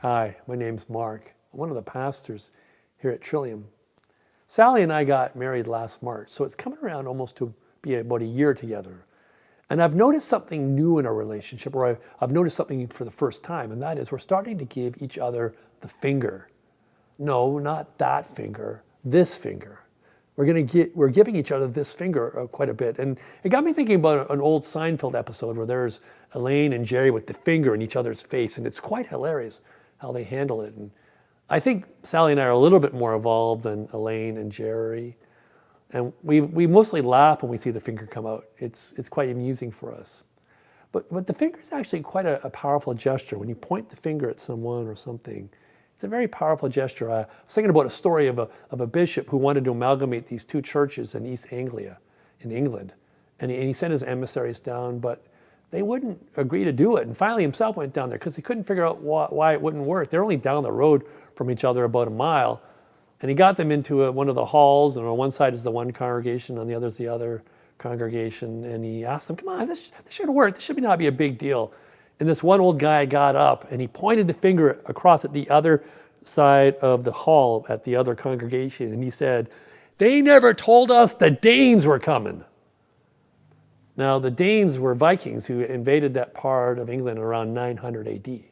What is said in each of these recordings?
Hi, my name's Mark. I'm one of the pastors here at Trillium. Sally and I got married last March, so it's coming around almost to be about a year together. And I've noticed something new in our relationship, or I've noticed something for the first time, and that is we're starting to give each other the finger. No, not that finger, this finger. We're giving each other this finger quite a bit. And it got me thinking about an old Seinfeld episode where there's Elaine and Jerry with the finger in each other's face, and it's quite hilarious how they handle it. And I think Sally and I are a little bit more evolved than Elaine and Jerry. And we mostly laugh when we see the finger come out. It's quite amusing for us. But the finger is actually quite a powerful gesture. When you point the finger at someone or something, it's a very powerful gesture. I was thinking about a story of a bishop who wanted to amalgamate these two churches in East Anglia in England. And he sent his emissaries down, but they wouldn't agree to do it. And finally himself went down there because he couldn't figure out why it wouldn't work. They're only down the road from each other about a mile. And he got them into one of the halls, and on one side is the one congregation, on the other is the other congregation. And he asked them, come on, this should work. This should not be a big deal. And this one old guy got up and he pointed the finger across at the other side of the hall at the other congregation. And he said, they never told us the Danes were coming. Now, the Danes were Vikings who invaded that part of England around 900 AD. And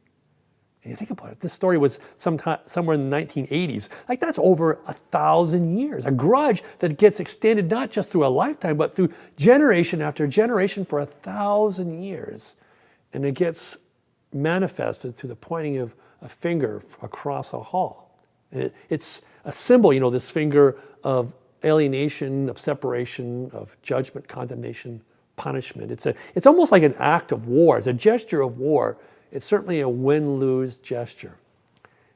you think about it, this story was somewhere in the 1980s. Like, that's over 1,000 years. A grudge that gets extended not just through a lifetime, but through generation after generation for 1,000 years. And it gets manifested through the pointing of a finger across a hall. And it's a symbol, this finger of alienation, of separation, of judgment, condemnation, punishment. It's almost like an act of war. It's a gesture of war. It's certainly a win-lose gesture.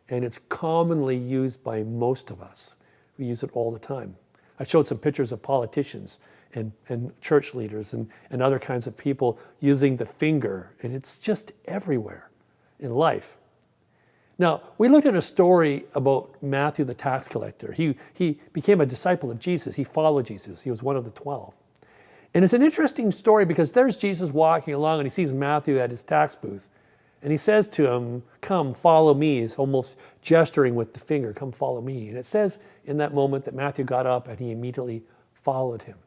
And it's commonly used by most of us. We use it all the time. I showed some pictures of politicians and church leaders and other kinds of people using the finger, and it's just everywhere in life. Now, we looked at a story about Matthew the tax collector. He became a disciple of Jesus. He followed Jesus. He was one of the 12. And it's an interesting story because there's Jesus walking along and he sees Matthew at his tax booth. And he says to him, come, follow me. He's almost gesturing with the finger, come follow me. And it says in that moment that Matthew got up and he immediately followed him.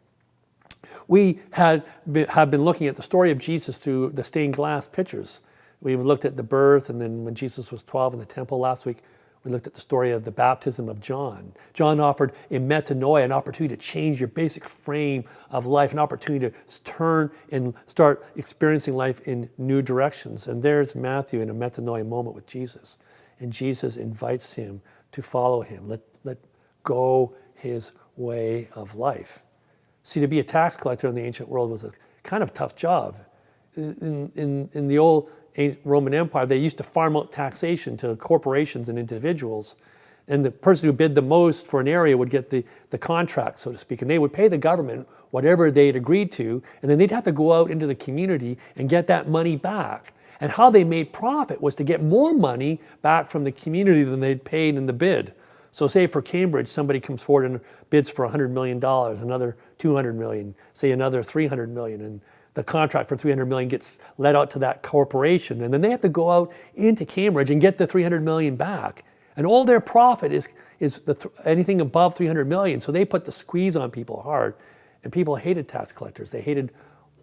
We have been looking at the story of Jesus through the stained glass pictures. We've looked at the birth, and then when Jesus was 12 in the temple last week, we looked at the story of the baptism of John. John offered a metanoia, an opportunity to change your basic frame of life, an opportunity to turn and start experiencing life in new directions. And there's Matthew in a metanoia moment with Jesus. And Jesus invites him to follow him, let go his way of life. See, to be a tax collector in the ancient world was a kind of tough job. In the old Roman Empire, they used to farm out taxation to corporations and individuals. And the person who bid the most for an area would get the contract, so to speak. And they would pay the government whatever they'd agreed to, and then they'd have to go out into the community and get that money back. And how they made profit was to get more money back from the community than they'd paid in the bid. So say for Cambridge, somebody comes forward and bids for $100 million, another $200 million, say another $300 million, and the contract for $300 million gets let out to that corporation. And then they have to go out into Cambridge and get the $300 million back. And all their profit is anything above $300 million. So they put the squeeze on people hard. And people hated tax collectors. They hated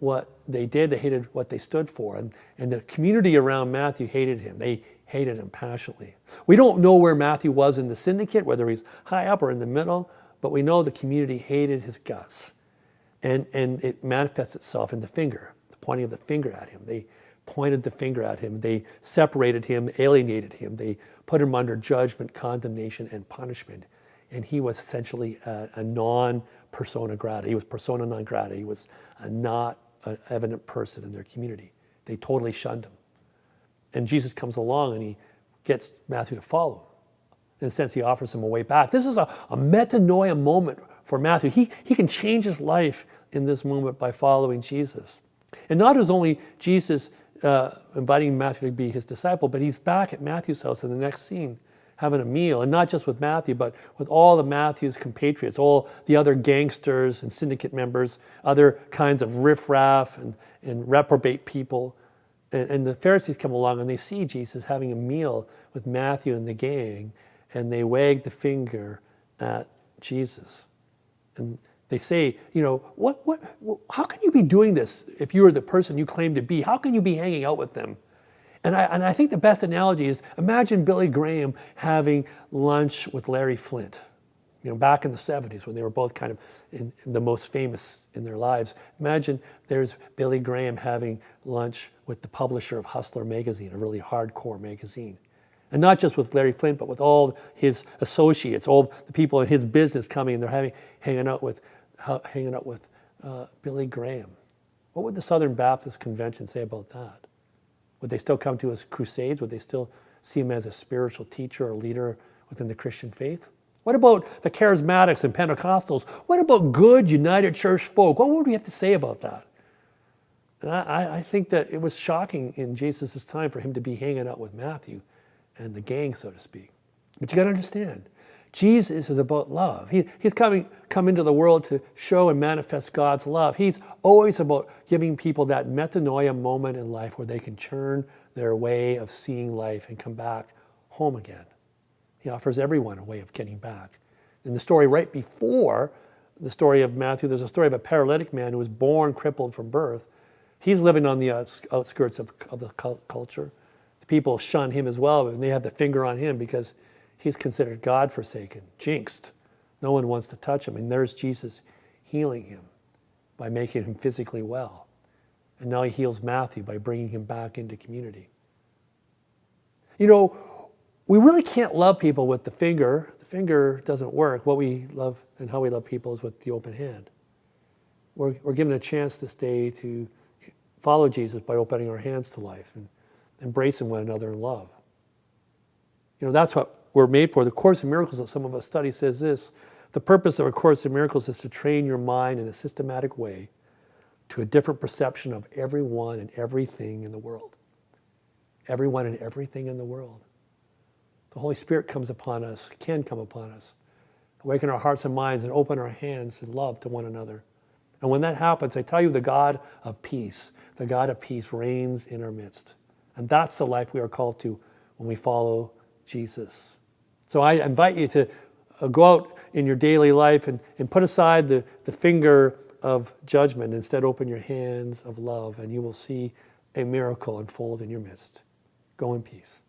what they did. They hated what they stood for. And the community around Matthew hated him. They hated him passionately. We don't know where Matthew was in the syndicate, whether he's high up or in the middle, but we know the community hated his guts. And it manifests itself in the finger, the pointing of the finger at him. They pointed the finger at him. They separated him, alienated him. They put him under judgment, condemnation, and punishment. And he was essentially a non-persona grata. He was persona non grata. He was not an evident person in their community. They totally shunned him. And Jesus comes along and he gets Matthew to follow. In a sense, he offers him a way back. This is a metanoia moment for Matthew. He can change his life in this moment by following Jesus. And not as only Jesus inviting Matthew to be his disciple, but he's back at Matthew's house in the next scene having a meal. And not just with Matthew, but with all of Matthew's compatriots, all the other gangsters and syndicate members, other kinds of riffraff and reprobate people. And the Pharisees come along and they see Jesus having a meal with Matthew and the gang, and they wag the finger at Jesus. And they say, how can you be doing this if you were the person you claim to be? How can you be hanging out with them? And I think the best analogy is, imagine Billy Graham having lunch with Larry Flint, back in the 70s when they were both kind of in the most famous in their lives. Imagine there's Billy Graham having lunch with the publisher of Hustler magazine, a really hardcore magazine. And not just with Larry Flint, but with all his associates, all the people in his business coming, and they're hanging out with Billy Graham. What would the Southern Baptist Convention say about that? Would they still come to his crusades? Would they still see him as a spiritual teacher or leader within the Christian faith? What about the charismatics and Pentecostals? What about good United Church folk? What would we have to say about that? And I think that it was shocking in Jesus' time for him to be hanging out with Matthew and the gang, so to speak. But you got to understand, Jesus is about love. He's come into the world to show and manifest God's love. He's always about giving people that metanoia moment in life where they can turn their way of seeing life and come back home again. He offers everyone a way of getting back. In the story right before the story of Matthew, there's a story of a paralytic man who was born crippled from birth. He's living on the outskirts of the culture. The people shun him as well, and they have the finger on him because he's considered God-forsaken, jinxed. No one wants to touch him. And there's Jesus healing him by making him physically well. And now he heals Matthew by bringing him back into community. We really can't love people with the finger. The finger doesn't work. What we love and how we love people is with the open hand. We're given a chance this day to follow Jesus by opening our hands to life and embracing one another in love. That's what we're made for. The Course in Miracles that some of us study says this: the purpose of A Course in Miracles is to train your mind in a systematic way to a different perception of everyone and everything in the world. Everyone and everything in the world. The Holy Spirit comes upon us, can come upon us, awaken our hearts and minds and open our hands in love to one another. And when that happens, I tell you, the God of peace reigns in our midst. And that's the life we are called to when we follow Jesus. So I invite you to go out in your daily life and put aside the finger of judgment. Instead, open your hands of love, and you will see a miracle unfold in your midst. Go in peace.